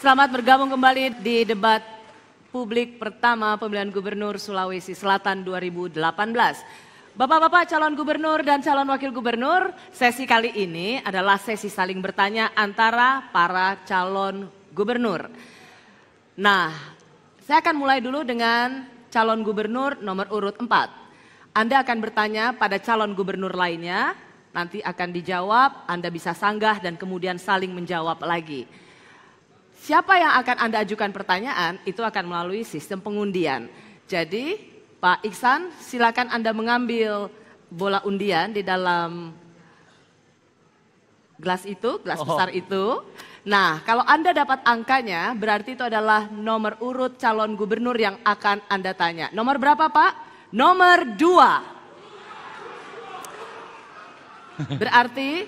Selamat bergabung kembali di debat publik pertama pemilihan gubernur Sulawesi Selatan 2018. Bapak-bapak calon gubernur dan calon wakil gubernur, sesi kali ini adalah sesi saling bertanya antara para calon gubernur. Nah, saya akan mulai dulu dengan calon gubernur nomor urut 4. Anda akan bertanya pada calon gubernur lainnya, nanti akan dijawab, Anda bisa sanggah dan kemudian saling menjawab lagi. Siapa yang akan Anda ajukan pertanyaan itu akan melalui sistem pengundian. Jadi Pak Iksan, silakan Anda mengambil bola undian di dalam gelas itu, gelas besar itu. Nah, kalau Anda dapat angkanya berarti itu adalah nomor urut calon gubernur yang akan Anda tanya. Nomor berapa Pak? Nomor 2. Berarti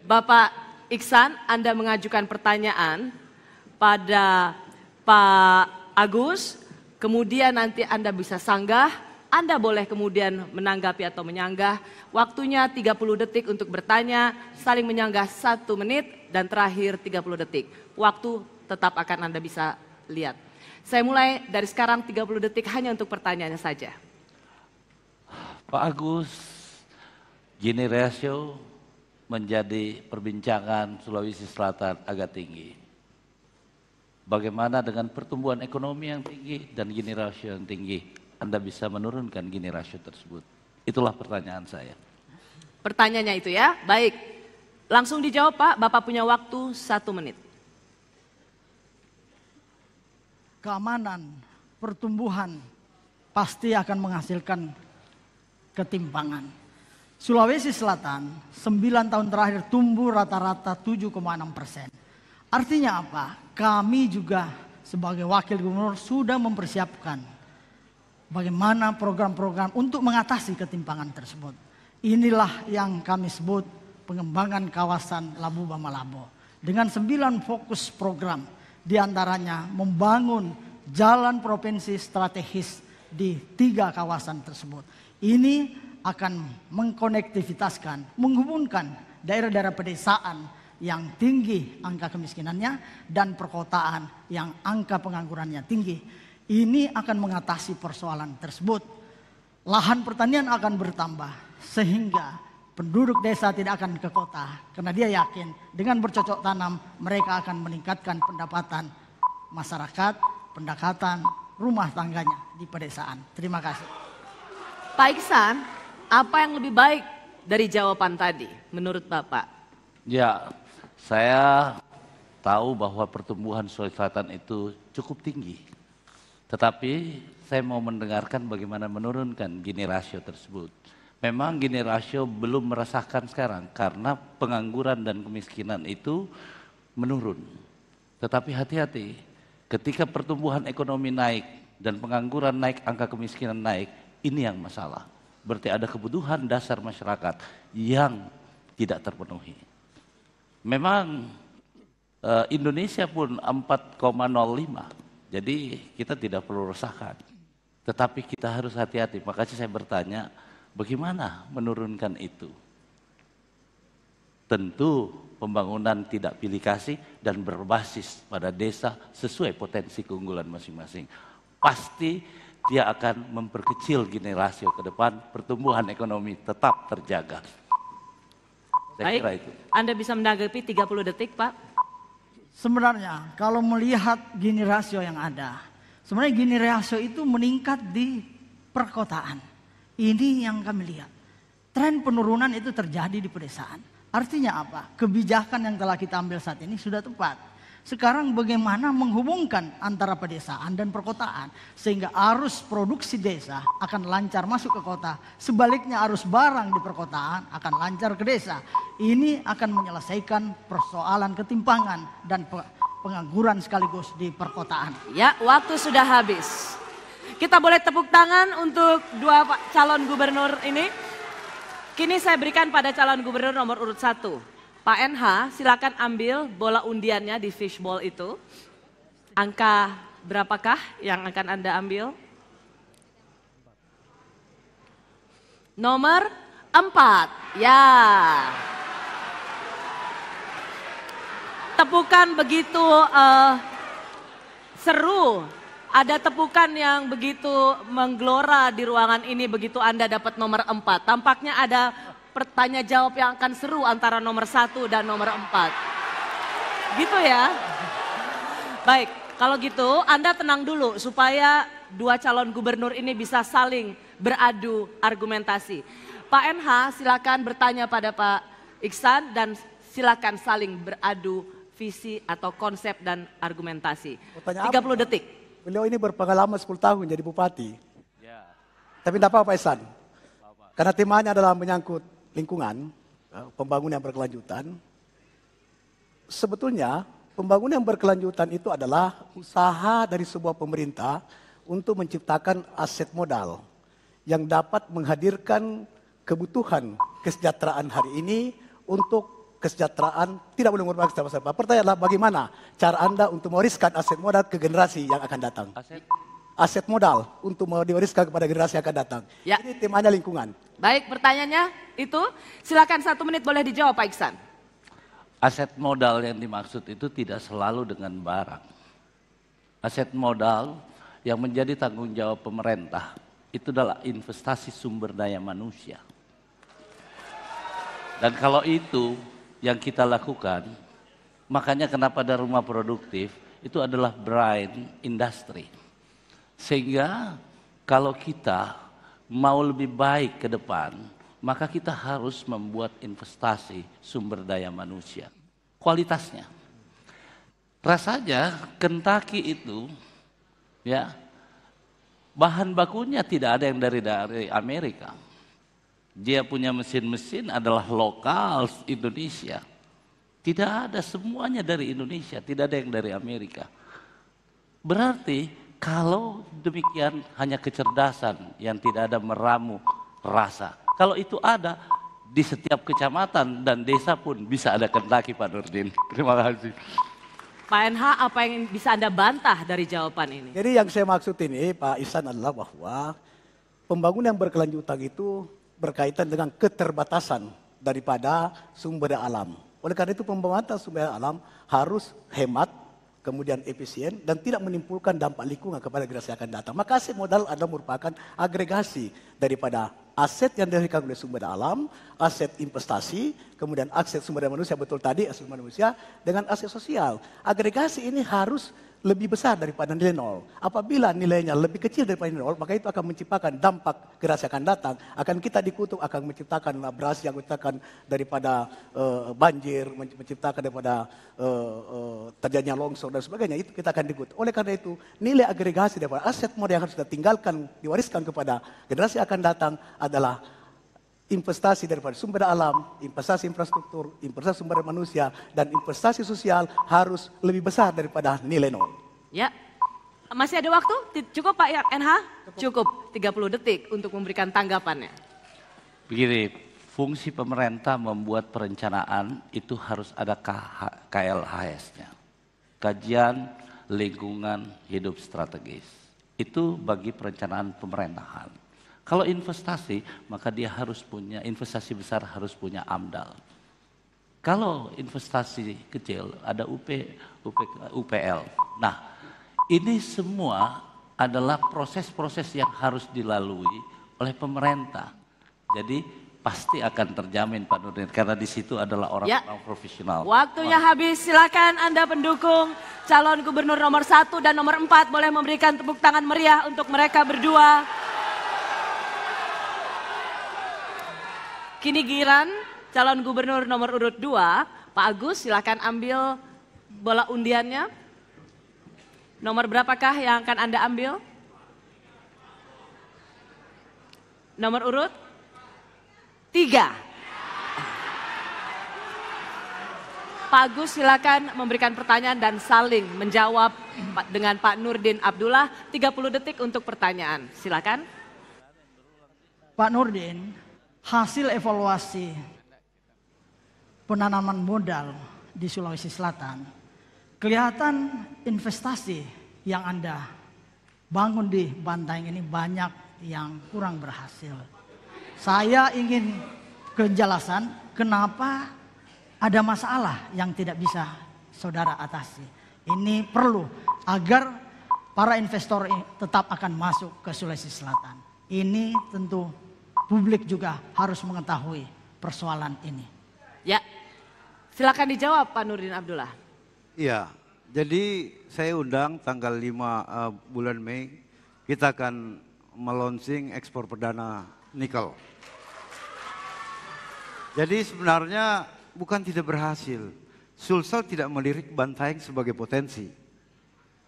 Bapak Iksan, Anda mengajukan pertanyaan pada Pak Agus, kemudian nanti Anda bisa sanggah, Anda boleh kemudian menanggapi atau menyanggah. Waktunya 30 detik untuk bertanya, saling menyanggah 1 menit, dan terakhir 30 detik. Waktu tetap akan Anda bisa lihat. Saya mulai dari sekarang 30 detik hanya untuk pertanyaannya saja. Pak Agus, Gini ratio menjadi perbincangan Sulawesi Selatan agak tinggi. Bagaimana dengan pertumbuhan ekonomi yang tinggi dan Gini ratio yang tinggi? Anda bisa menurunkan Gini ratio tersebut? Itulah pertanyaan saya. Pertanyaannya itu ya, baik. Langsung dijawab Pak, Bapak punya waktu 1 menit. Keamanan, pertumbuhan pasti akan menghasilkan ketimpangan. Sulawesi Selatan 9 tahun terakhir tumbuh rata-rata 7,6%. Artinya apa? Kami juga sebagai wakil gubernur sudah mempersiapkan bagaimana program-program untuk mengatasi ketimpangan tersebut. Inilah yang kami sebut pengembangan kawasan Labu Bamalabo. Dengan 9 fokus program, diantaranya membangun jalan provinsi strategis di 3 kawasan tersebut. Ini akan mengkonektivitaskan, menghubungkan daerah-daerah pedesaan yang tinggi angka kemiskinannya dan perkotaan yang angka penganggurannya tinggi. Ini akan mengatasi persoalan tersebut. Lahan pertanian akan bertambah sehingga penduduk desa tidak akan ke kota. Karena dia yakin dengan bercocok tanam mereka akan meningkatkan pendapatan masyarakat, pendapatan rumah tangganya di pedesaan. Terima kasih. Pak Iksan, apa yang lebih baik dari jawaban tadi menurut Bapak? Ya, saya tahu bahwa pertumbuhan Sulawesi Selatan itu cukup tinggi. Tetapi saya mau mendengarkan bagaimana menurunkan Gini ratio tersebut. Memang Gini ratio belum merasakan sekarang karena pengangguran dan kemiskinan itu menurun. Tetapi hati-hati, ketika pertumbuhan ekonomi naik dan pengangguran naik, angka kemiskinan naik, ini yang masalah. Berarti ada kebutuhan dasar masyarakat yang tidak terpenuhi. Memang Indonesia pun 4,05, jadi kita tidak perlu resahkan. Tetapi kita harus hati-hati, makanya saya bertanya, bagaimana menurunkan itu? Tentu pembangunan tidak pilih kasih dan berbasis pada desa sesuai potensi keunggulan masing-masing. Pasti dia akan memperkecil Gini ratio ke depan, pertumbuhan ekonomi tetap terjaga. Saya Baik, kira itu. Anda bisa menanggapi 30 detik Pak. Sebenarnya kalau melihat Gini ratio yang ada, sebenarnya Gini ratio itu meningkat di perkotaan. Ini yang kami lihat. Tren penurunan itu terjadi di pedesaan. Artinya apa? Kebijakan yang telah kita ambil saat ini sudah tepat. Sekarang bagaimana menghubungkan antara pedesaan dan perkotaan sehingga arus produksi desa akan lancar masuk ke kota, sebaliknya arus barang di perkotaan akan lancar ke desa. Ini akan menyelesaikan persoalan ketimpangan dan pengangguran sekaligus di perkotaan. Ya, waktu sudah habis. Kita boleh tepuk tangan untuk 2 calon gubernur ini. Kini saya berikan pada calon gubernur nomor urut 1. Pak NH, silakan ambil bola undiannya di fishbowl itu. Angka berapakah yang akan Anda ambil? Nomor 4. Ya. tepukan begitu seru. Ada tepukan yang begitu menggelora di ruangan ini begitu Anda dapat nomor 4. Tampaknya ada pertanyaan jawab yang akan seru antara nomor 1 dan nomor 4. Gitu ya. Baik, kalau gitu Anda tenang dulu supaya dua calon gubernur ini bisa saling beradu argumentasi. Pak NH silakan bertanya pada Pak Iksan dan silakan saling beradu visi atau konsep dan argumentasi. 30 detik. Beliau ini berpengalaman 10 tahun jadi bupati. Ya. Tapi tidak apa-apa Ihsan. Karena temanya adalah menyangkut lingkungan, pembangunan yang berkelanjutan. Sebetulnya pembangunan yang berkelanjutan itu adalah usaha dari sebuah pemerintah untuk menciptakan aset modal yang dapat menghadirkan kebutuhan kesejahteraan hari ini untuk kesejahteraan tidak boleh merupakan siapa-siapa. Pertanyaannya adalah bagaimana cara Anda untuk mewariskan aset modal ke generasi yang akan datang. Aset modal untuk diwariskan kepada generasi yang akan datang. Ya. Ini temanya lingkungan. Baik, pertanyaannya itu silakan 1 menit boleh dijawab Pak Iksan. Aset modal yang dimaksud itu tidak selalu dengan barang. Aset modal yang menjadi tanggung jawab pemerintah itu adalah investasi sumber daya manusia. Dan kalau itu yang kita lakukan, makanya kenapa ada rumah produktif, itu adalah brain industry. Sehingga kalau kita mau lebih baik ke depan, maka kita harus membuat investasi sumber daya manusia. Kualitasnya. Rasanya Kentucky itu, ya, bahan bakunya tidak ada yang dari Amerika. Dia punya mesin-mesin adalah lokal Indonesia. Tidak ada semuanya dari Indonesia, tidak ada yang dari Amerika. Berarti kalau demikian hanya kecerdasan yang tidak ada meramu rasa. Kalau itu ada di setiap kecamatan dan desa pun bisa ada Kentucky, Pak Nurdin. Terima kasih. Pak NH, apa yang bisa Anda bantah dari jawaban ini? Jadi yang saya maksud ini Pak Ihsan adalah bahwa pembangunan yang berkelanjutan itu berkaitan dengan keterbatasan daripada sumber daya alam. Oleh karena itu pembangunan sumber daya alam harus hemat, kemudian efisien dan tidak menimbulkan dampak lingkungan kepada generasi yang akan datang. Maka aset modal adalah merupakan agregasi daripada aset yang dihasilkan oleh sumber daya alam, aset investasi, kemudian aset sumber daya manusia, betul tadi aset sumber daya manusia dengan aset sosial. Agregasi ini harus lebih besar daripada nilai nol. Apabila nilainya lebih kecil daripada nilai nol, maka itu akan menciptakan dampak generasi akan datang. Akan kita dikutuk, akan menciptakan abrasi yang menciptakan daripada banjir, menciptakan daripada terjadinya longsor dan sebagainya. Itu kita akan dikutuk. Oleh karena itu, nilai agregasi daripada aset modal yang harus kita tinggalkan, diwariskan kepada generasi akan datang adalah investasi daripada sumber daya alam, investasi infrastruktur, investasi sumber daya manusia, dan investasi sosial harus lebih besar daripada nilai nol. Ya, masih ada waktu? Cukup Pak NH? Cukup 30 detik untuk memberikan tanggapannya. Begini, fungsi pemerintah membuat perencanaan itu harus ada KLHS-nya. Kajian Lingkungan Hidup Strategis. Itu bagi perencanaan pemerintahan. Kalau investasi, maka dia harus punya, investasi besar harus punya AMDAL. Kalau investasi kecil, ada UPL. Nah, ini semua adalah proses-proses yang harus dilalui oleh pemerintah. Jadi pasti akan terjamin Pak Nurdin, karena di situ adalah orang-orang profesional. Waktunya habis, silakan Anda pendukung calon gubernur nomor 1 dan nomor 4 boleh memberikan tepuk tangan meriah untuk mereka berdua. Kini giliran calon gubernur nomor urut 2, Pak Agus, silakan ambil bola undiannya. Nomor berapakah yang akan Anda ambil? Nomor urut 3. Pak Agus silakan memberikan pertanyaan dan saling menjawab dengan Pak Nurdin Abdullah. 30 detik untuk pertanyaan, silakan. Pak Nurdin, hasil evaluasi penanaman modal di Sulawesi Selatan, kelihatan investasi yang Anda bangun di Bantaeng ini banyak yang kurang berhasil. Saya ingin kejelasan kenapa ada masalah yang tidak bisa saudara atasi. Ini perlu agar para investor tetap akan masuk ke Sulawesi Selatan. Ini tentu publik juga harus mengetahui persoalan ini. Ya, silakan dijawab Pak Nurdin Abdullah. Iya, jadi saya undang tanggal 5 bulan Mei, kita akan melonsing ekspor perdana nikel. Jadi sebenarnya bukan tidak berhasil, Sulsel tidak melirik Bantaeng sebagai potensi.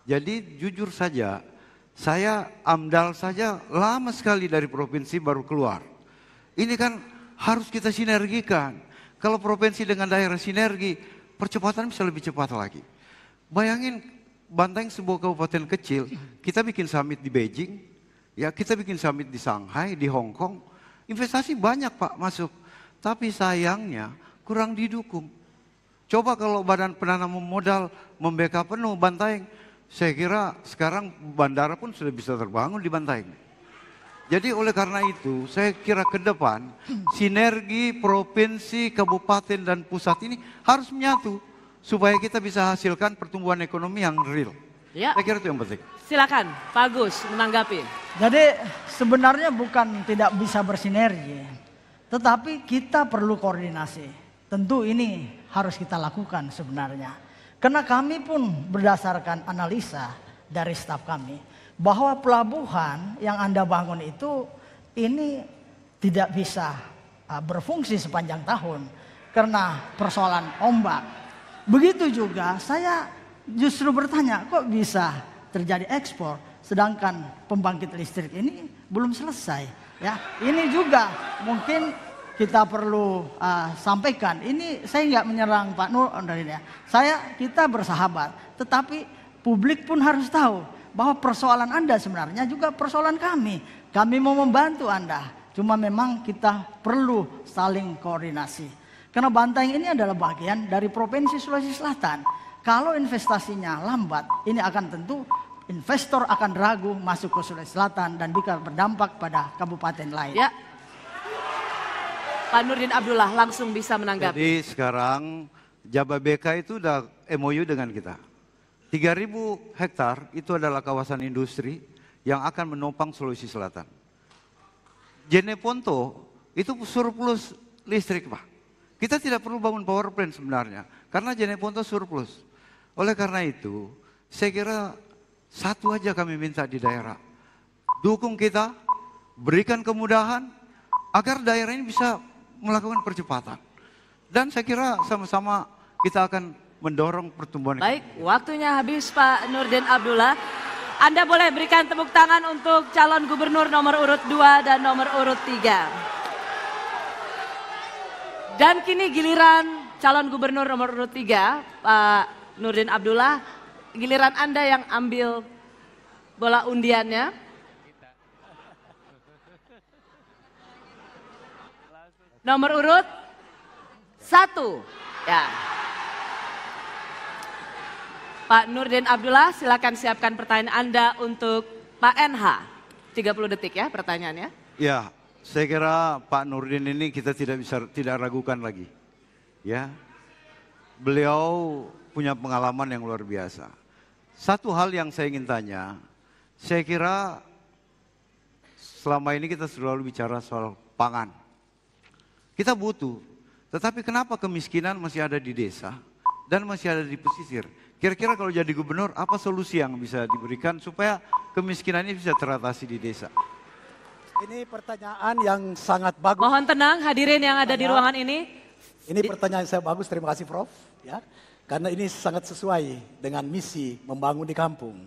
Jadi jujur saja, saya AMDAL saja lama sekali dari provinsi baru keluar. Ini kan harus kita sinergikan. Kalau provinsi dengan daerah sinergi, percepatan bisa lebih cepat lagi. Bayangin Bantaeng sebuah kabupaten kecil, kita bikin summit di Beijing, ya kita bikin summit di Shanghai, di Hong Kong, investasi banyak Pak masuk. Tapi sayangnya kurang didukung. Coba kalau Badan Penanaman Modal membackup penuh Bantaeng, saya kira sekarang bandara pun sudah bisa terbangun di Bantaeng. Jadi oleh karena itu saya kira ke depan sinergi provinsi, kabupaten dan pusat ini harus menyatu supaya kita bisa hasilkan pertumbuhan ekonomi yang real. Ya. Saya kira itu yang penting. Silakan Pak Agus menanggapi. Jadi sebenarnya bukan tidak bisa bersinergi, tetapi kita perlu koordinasi. Tentu ini harus kita lakukan sebenarnya. Karena kami pun berdasarkan analisa dari staf kami, bahwa pelabuhan yang Anda bangun itu ini tidak bisa berfungsi sepanjang tahun karena persoalan ombak. Begitu juga saya justru bertanya, kok bisa terjadi ekspor sedangkan pembangkit listrik ini belum selesai. Ya, ini juga mungkin kita perlu sampaikan. Ini saya nggak menyerang Pak Nurdin ya. Kita bersahabat, tetapi publik pun harus tahu bahwa persoalan Anda sebenarnya juga persoalan kami. Kami mau membantu Anda, cuma memang kita perlu saling koordinasi. Karena Bantaeng ini adalah bagian dari Provinsi Sulawesi Selatan. Kalau investasinya lambat, ini akan tentu investor akan ragu masuk ke Sulawesi Selatan dan bisa berdampak pada kabupaten lain. Ya. Pak Nurdin Abdullah langsung bisa menanggapi. Jadi sekarang Jababeka itu udah MOU dengan kita. 3.000 hektar itu adalah kawasan industri yang akan menopang Sulawesi Selatan. Jeneponto itu surplus listrik Pak. Kita tidak perlu bangun power plant sebenarnya. Karena Jeneponto surplus. Oleh karena itu saya kira satu aja kami minta di daerah. Dukung kita, berikan kemudahan agar daerah ini bisa melakukan percepatan. Dan saya kira sama-sama kita akan mendorong pertumbuhan. Baik, waktunya habis Pak Nurdin Abdullah. Anda boleh berikan tepuk tangan untuk calon gubernur nomor urut 2 dan nomor urut 3. Dan kini giliran calon gubernur nomor urut 3, Pak Nurdin Abdullah. Giliran Anda yang ambil bola undiannya. Nomor urut 1. Ya. Pak Nurdin Abdullah, silakan siapkan pertanyaan Anda untuk Pak NH. 30 detik ya pertanyaannya. Ya, saya kira Pak Nurdin ini kita tidak ragukan lagi. Ya. Beliau punya pengalaman yang luar biasa. Satu hal yang saya ingin tanya, saya kira selama ini kita selalu bicara soal pangan. Kita butuh, tetapi kenapa kemiskinan masih ada di desa dan masih ada di pesisir? Kira-kira kalau jadi gubernur, apa solusi yang bisa diberikan supaya kemiskinan ini bisa teratasi di desa? Ini pertanyaan yang sangat bagus. Mohon tenang hadirin yang ada di ruangan ini. Ini pertanyaan saya bagus, terima kasih Prof. Ya, karena ini sangat sesuai dengan misi membangun di kampung.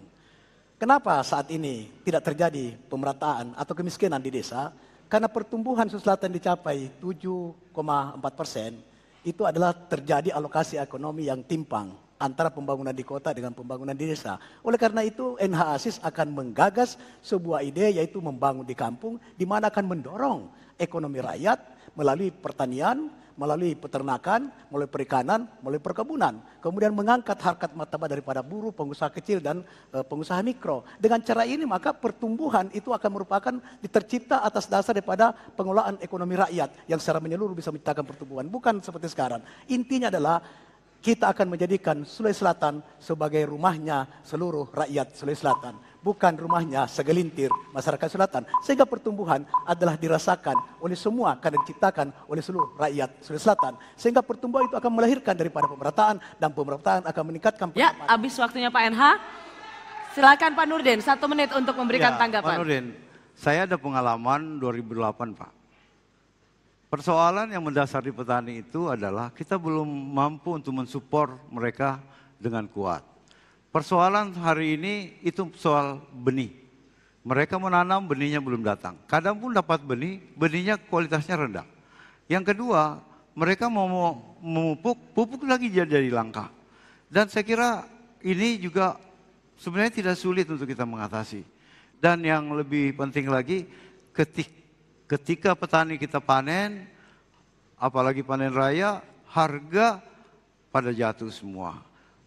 Kenapa saat ini tidak terjadi pemerataan atau kemiskinan di desa? Karena pertumbuhan Sulawesi Selatan dicapai 7,4%, itu adalah terjadi alokasi ekonomi yang timpang antara pembangunan di kota dengan pembangunan di desa. Oleh karena itu NH-ASIS akan menggagas sebuah ide yaitu membangun di kampung, di mana akan mendorong ekonomi rakyat melalui pertanian, melalui peternakan, melalui perikanan, melalui perkebunan. Kemudian mengangkat harkat martabat daripada buruh, pengusaha kecil dan pengusaha mikro. Dengan cara ini maka pertumbuhan itu akan merupakan tercipta atas dasar daripada pengelolaan ekonomi rakyat yang secara menyeluruh bisa menciptakan pertumbuhan. Bukan seperti sekarang. Intinya adalah kita akan menjadikan Sulawesi Selatan sebagai rumahnya seluruh rakyat Sulawesi Selatan. Bukan rumahnya segelintir masyarakat Selatan. Sehingga pertumbuhan adalah dirasakan oleh semua karena diciptakan oleh seluruh rakyat Sulawesi Selatan. Sehingga pertumbuhan itu akan melahirkan daripada pemerataan dan pemerataan akan meningkatkan Ya, habis waktunya Pak NH. Silakan Pak Nurdin, 1 menit untuk memberikan tanggapan. Pak Nurdin, saya ada pengalaman 2008 Pak. Persoalan yang mendasar di petani itu adalah kita belum mampu untuk mensupport mereka dengan kuat. Persoalan hari ini itu soal benih. Mereka menanam, benihnya belum datang. Kadang pun dapat benih, benihnya kualitasnya rendah. Yang kedua, mereka mau memupuk, pupuk lagi jadi langka. Dan saya kira ini juga sebenarnya tidak sulit untuk kita mengatasi. Dan yang lebih penting lagi, ketika petani kita panen, apalagi panen raya, harga pada jatuh semua.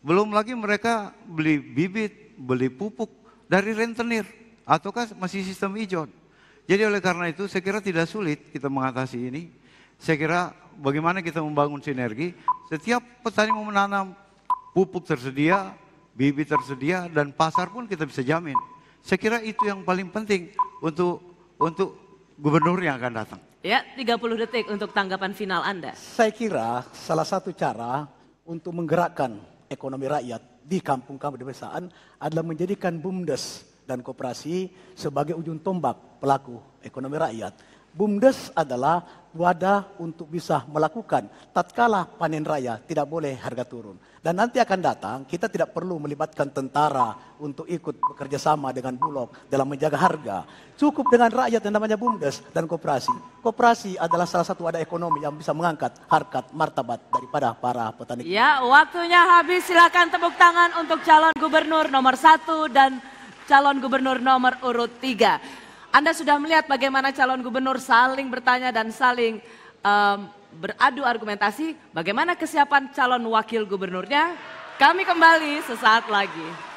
Belum lagi mereka beli bibit, beli pupuk dari rentenir, ataukah masih sistem ijon. Jadi oleh karena itu saya kira tidak sulit kita mengatasi ini. Saya kira bagaimana kita membangun sinergi, setiap petani mau menanam, pupuk tersedia, bibit tersedia, dan pasar pun kita bisa jamin. Saya kira itu yang paling penting untuk gubernur yang akan datang. Ya, 30 detik untuk tanggapan final Anda. Saya kira salah satu cara untuk menggerakkan ekonomi rakyat di kampung-kampung pedesaan adalah menjadikan BUMDes dan koperasi sebagai ujung tombak pelaku ekonomi rakyat. BUMDes adalah wadah untuk bisa melakukan tatkala panen raya tidak boleh harga turun. Dan nanti akan datang kita tidak perlu melibatkan tentara untuk ikut bekerja sama dengan Bulog dalam menjaga harga. Cukup dengan rakyat yang namanya BUMDes dan koperasi. Koperasi adalah salah satu wadah ekonomi yang bisa mengangkat harkat martabat daripada para petani. Ya, waktunya habis. Silakan tepuk tangan untuk calon gubernur nomor 1 dan calon gubernur nomor urut 3. Anda sudah melihat bagaimana calon gubernur saling bertanya dan saling beradu argumentasi. Bagaimana kesiapan calon wakil gubernurnya? Kami kembali sesaat lagi.